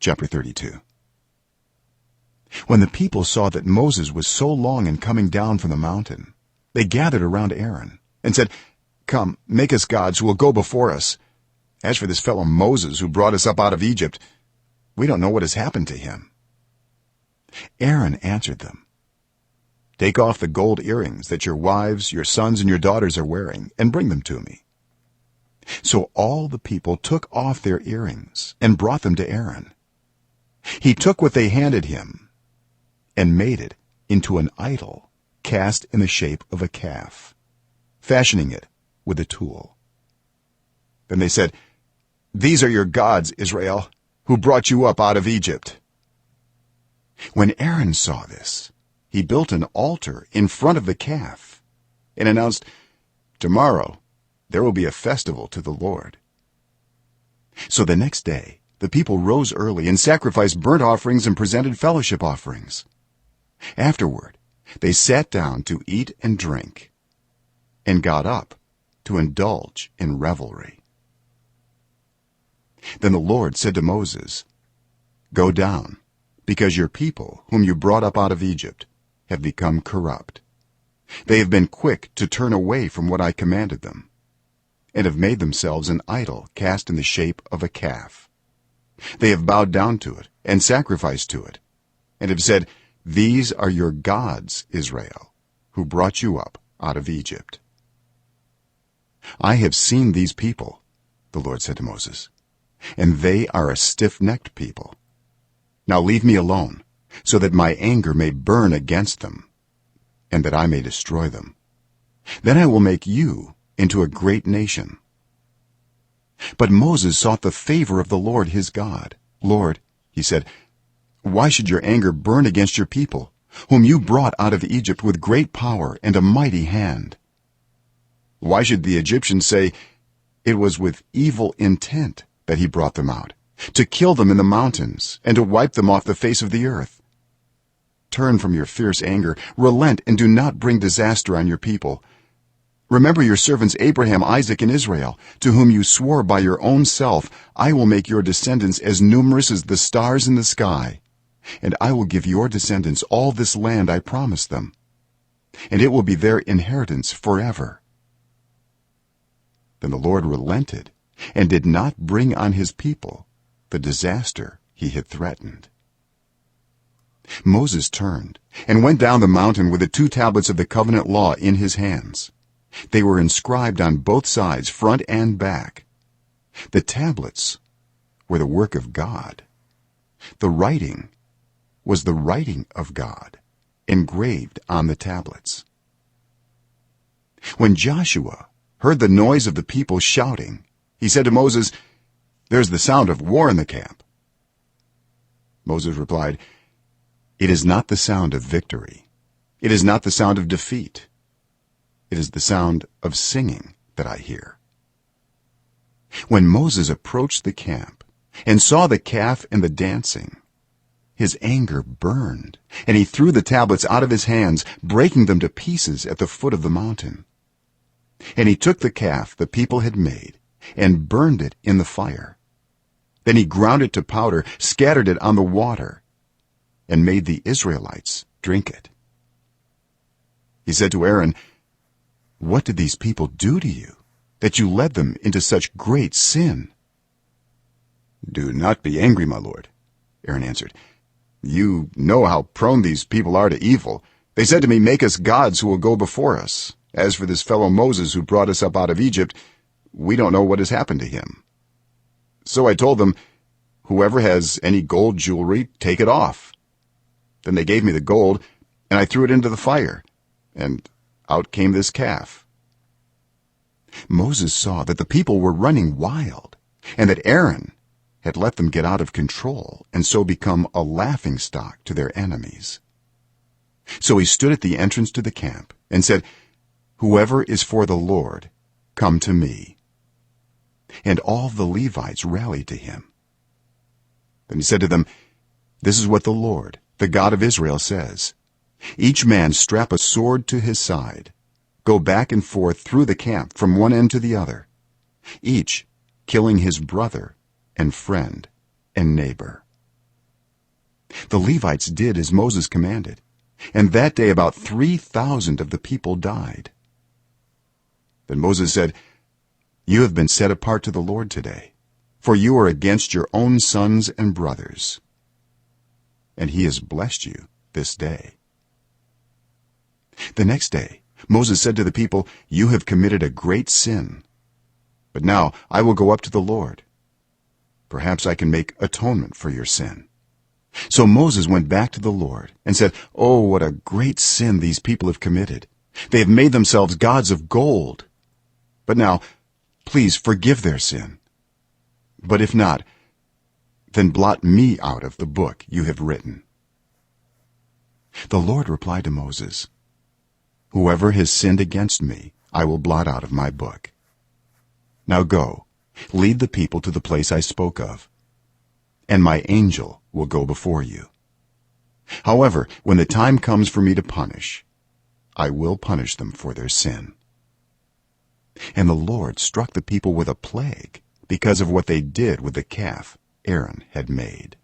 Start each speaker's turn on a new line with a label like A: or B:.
A: Chapter 32. When the people saw that Moses was so long in coming down from the mountain, they gathered around Aaron and said, "Come, make us gods who will go before us. As for this fellow Moses who brought us up out of Egypt, we don't know what has happened to him." Aaron answered them, "Take off the gold earrings that your wives, your sons and your daughters are wearing and bring them to me." So all the people took off their earrings and brought them to Aaron. He took what they handed him and made it into an idol cast in the shape of a calf, fashioning it with a tool. Then they said, "These are your gods, Israel, who brought you up out of Egypt." When Aaron saw this, he built an altar in front of the calf and announced, "Tomorrow there will be a festival to the Lord." So the next day the people rose early and sacrificed burnt offerings and presented fellowship offerings. Afterward they sat down to eat and drink and got up to indulge in revelry. Then the Lord said to Moses, "Go down, because your people whom you brought up out of Egypt have become corrupt. They have been quick to turn away from what I commanded them, and have made themselves an idol cast in the shape of a calf. They have bowed down to it and sacrificed to it, and have said, 'These are your gods, Israel, who brought you up out of Egypt.' I have seen these people," the Lord said to Moses, "and they are a stiff-necked people. Now leave me alone, so that my anger may burn against them, and that I may destroy them. Then I will make you into a great nation." But Moses sought the favor of the Lord his God. "Lord," he said, "why should your anger burn against your people, whom you brought out of Egypt with great power and a mighty hand? Why should the Egyptians say, 'It was with evil intent that he brought them out, to kill them in the mountains and to wipe them off the face of the earth'? Turn from your fierce anger, relent, and do not bring disaster on your people. Remember your servants Abraham, Isaac, and Israel, to whom you swore by your own self, 'I will make your descendants as numerous as the stars in the sky, and I will give your descendants all this land I promised them, and it will be their inheritance forever.' Then the Lord relented and did not bring on his people the disaster he had threatened. Moses turned and went down the mountain with the 2 tablets of the covenant law in his hands. They were inscribed on both sides, front and back. The tablets were the work of God. The writing was the writing of God, engraved on the tablets. When Joshua heard the noise of the people shouting, he said to Moses, "There's the sound of war in the camp." Moses replied, "It is not the sound of victory. It is not the sound of defeat. It is the sound of singing that I hear." When Moses approached the camp and saw the calf and the dancing, his anger burned, and he threw the tablets out of his hands, breaking them to pieces at the foot of the mountain. And he took the calf the people had made and burned it in the fire. Then he ground it to powder, scattered it on the water, and made the Israelites drink it. He said to Aaron, "What did these people do to you, that you led them into such great sin?" "Do not be angry, my lord," Aaron answered. "You know how prone these people are to evil. They said to me, 'Make us gods who will go before us. As for this fellow Moses who brought us up out of Egypt, we don't know what has happened to him.' So I told them, 'Whoever has any gold jewelry, take it off.' Then they gave me the gold, and I threw it into the fire, and out came this calf." Moses saw that the people were running wild, and that Aaron had let them get out of control and so become a laughingstock to their enemies. So he stood at the entrance to the camp and said, "Whoever is for the Lord, come to me." And all the Levites rallied to him. Then he said to them, "This is what the Lord, the God of Israel, says, Each man strap a sword to his side, go back and forth through the camp from one end to the other, each killing his brother and friend and neighbor." The Levites did as Moses commanded, and that day about 3,000 of the people died. Then Moses said, "You have been set apart to the Lord today, for you are against your own sons and brothers, and he has blessed you this day." The next day Moses said to the people, "You have committed a great sin, but now I will go up to the Lord. Perhaps I can make atonement for your sin." So Moses went back to the Lord and said, "Oh, what a great sin these people have committed. They have made themselves gods of gold. But now please forgive their sin. But if not, then blot me out of the book you have written." The Lord replied to Moses, "Whoever has sinned against me I will blot out of my book. Now go, lead the people to the place I spoke of, and my angel will go before you. However, when the time comes for me to punish, I will punish them for their sin." And the Lord struck the people with a plague because of what they did with the calf Aaron had made.